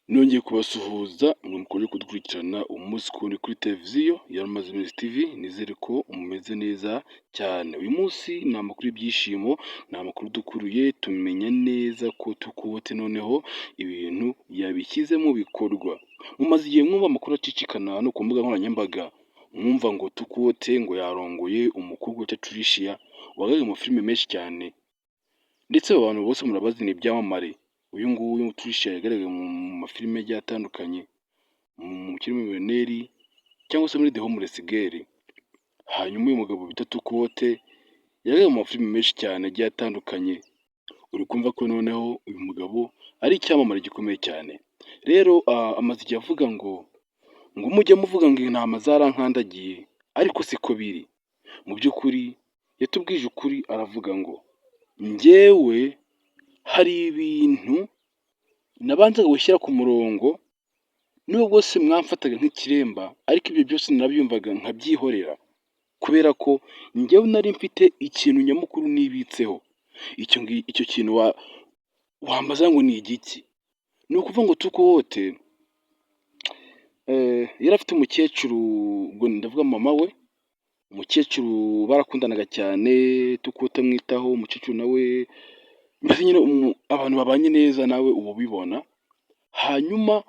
Nongeye kubasuhuza mwe mukomeje kudukurikirana umunsi ku wundi kuri televiziyo ya Amaziminsi TV, nizere ko mumeze neza cyane. Uyu munsi ni amakuru y'ibyishimo, ni amakuru dukuruye tumenya neza ko Tukubote noneho ibintu yabishyize mu bikorwa. Mumaze igihe mwumva amakuru acicikana hano ku mbuga nkoranyambaga, mwumva ngo Tukubote ngo yarongoye umukobwa witwa Tricia wagaragaye mu filime menshi cyane, ndetse abo bantu bose murabazi ni ibyamamare. Uyu nguyu Tricia yagaragaye mu mafilime agiye atandukanye, mu Mukire w'Umumiliyoneri cyangwa se muri The Homeless Girl. Hanyuma uyu mugabo bita Tukubote yagaragaye mu mafilime menshi cyane agiye atandukanye. Uri kumva ko noneho uyu mugabo ari icyamamare gikomeye cyane. Rero amaze igihe avuga ngo mujye muvuga ngo intama zarankandagiye, ariko siko biri. Mu by'ukuri yatubwije ukuri, aravuga ngo njyewe hari ibintu nabanzaga gushyira ku murongo, nubwo bwose mwamfataga nk'ikiremba, ariko ibyo byose nabyumvaga nkabyihorera, kubera ko njyewe nari mfite ikintu nyamukuru nibitseho. Icyo kintu wambaza ngo ni igiki? Ni ukuvuga ngo Tukubote yari afite umukecuru, ubwo ndavuga mama we. Umukecuru barakundanaga cyane, Tukubote amwitaho, umukecuru nawe mbese nyine abantu babanye neza nawe uba ubibona. Hanyuma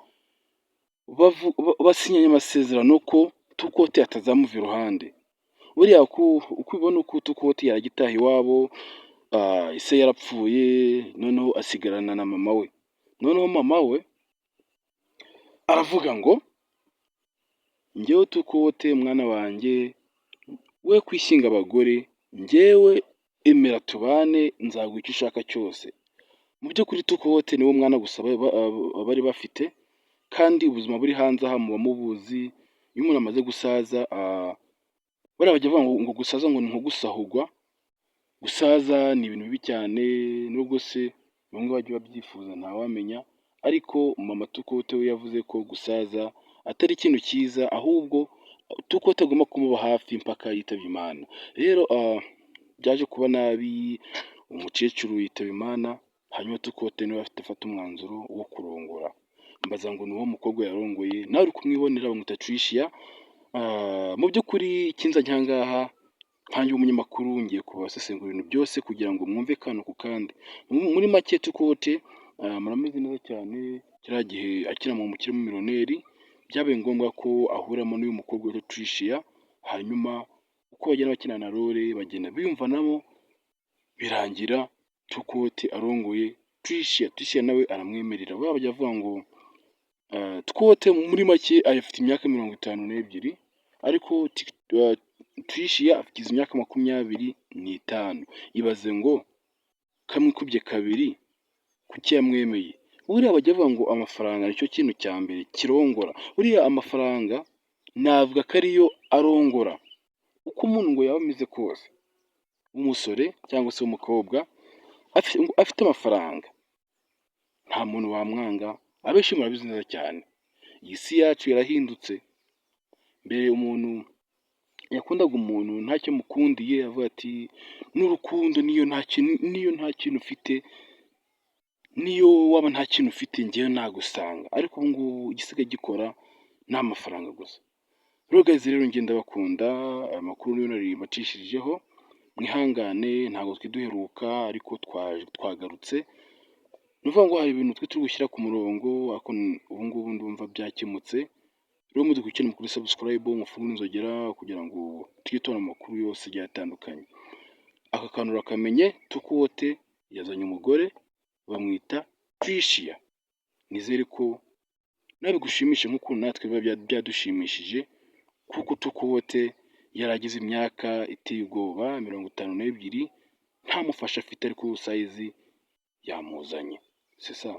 basinyanye amasezerano ko Tukubote atazamuva iruhande. Buriya uko ubibona, uko Tukubote yaragitaha iwabo, ise yarapfuye, noneho asigarana na mama we. Noneho mama we aravuga ngo njyewe Tukubote mwana wanjye, we kwishinga abagore, njyewe emera tubane, nzaguha icyo ushaka cyose. Mu by'ukuri Tukubote niwo mwana gusa bari bafite, kandi ubuzima buri hanze aha muba mubuzi. Iyo umuntu amaze gusaza, bariya bajya bavuga ngo gusaza ngo ni nko gusahurwa. Gusaza ni ibintu bibi cyane, nubwo se bamwe bajya babyifuza ntawamenya, ariko mama Tukubote we yavuze ko gusaza atari ikintu cyiza, ahubwo Tukubote agomba kumuba hafi mpaka yitabye Imana. Rero byaje kuba nabi, umukecuru yitaba Imana, hanyuma Tukubote niwe afata umwanzuro wo kurongora. Mbaza ngo ni uwo mukobwa yarongoye, nawe uri kumwibonera, bamwita Tricia. Mu by'ukuri ikinzanye aha ngaha nkanjye w'umunyamakuru, ngiye kubasesengura ibintu byose kugira ngo mwumve akantu ku kandi. Muri make Tukubote muramuzi neza cyane, kiriya gihe akina mu Mukire w'Umumiliyoneri byabaye ngombwa ko ahuramo n'uyu mukobwa witwa Tricia, hanyuma uko bagenda bakina na role bagenda biyumvanamo, birangira Tukubote arongoye Tricia. Tricia nawe aramwemerera. Baba bajya bavuga ngo Tukubote muri make afite imyaka 52, ariko Tricia afite imyaka 25. Ibaze ngo kamwikubye kabiri, kuki yamwemeye? Buriya bajya bavuga ngo amafaranga nicyo kintu cya mbere kirongora. Buriya amafaranga navuga ko ariyo arongora. Uko umuntu ngo yaba ameze kose, w'umusore cyangwa se w'umukobwa, afite amafaranga, nta muntu wamwanga. Abenshi murabizi neza cyane, iyi si yacu yarahindutse. Mbere umuntu yakundaga umuntu ntacyo mukundiye, avuga ati n'urukundo niyo nta kintu ufite, niyo waba nta kintu ufite njyewe nagusanga. Ariko ubu ngubu igisigaye gikora ni amafaranga gusa. Rero guys, rero ngenda bakunda aya makuru niyo nari mbacishirijeho. Mwihangane ntabwo twiduheruka, ariko twagarutse. Ni ukuvuga ngo hari ibintu turi gushyira ku murongo, ariko ubu ngubu ndumva byakemutse. Rero mudukurikirane kuri subscribe, mufungure inzogera kugira ngo tujye tubona amakuru yose agiye atandukanye. Aka kantu urakamenye, Tukubote yazanye umugore bamwita Tricia. Nizere ko nawe bigushimisha nk'ukuntu natwe biba byadushimishije, kuko Tukubote yaragize imyaka iteye ubwoba 52, nta mufasha afite, ariko size yamuzanye. C'est ça.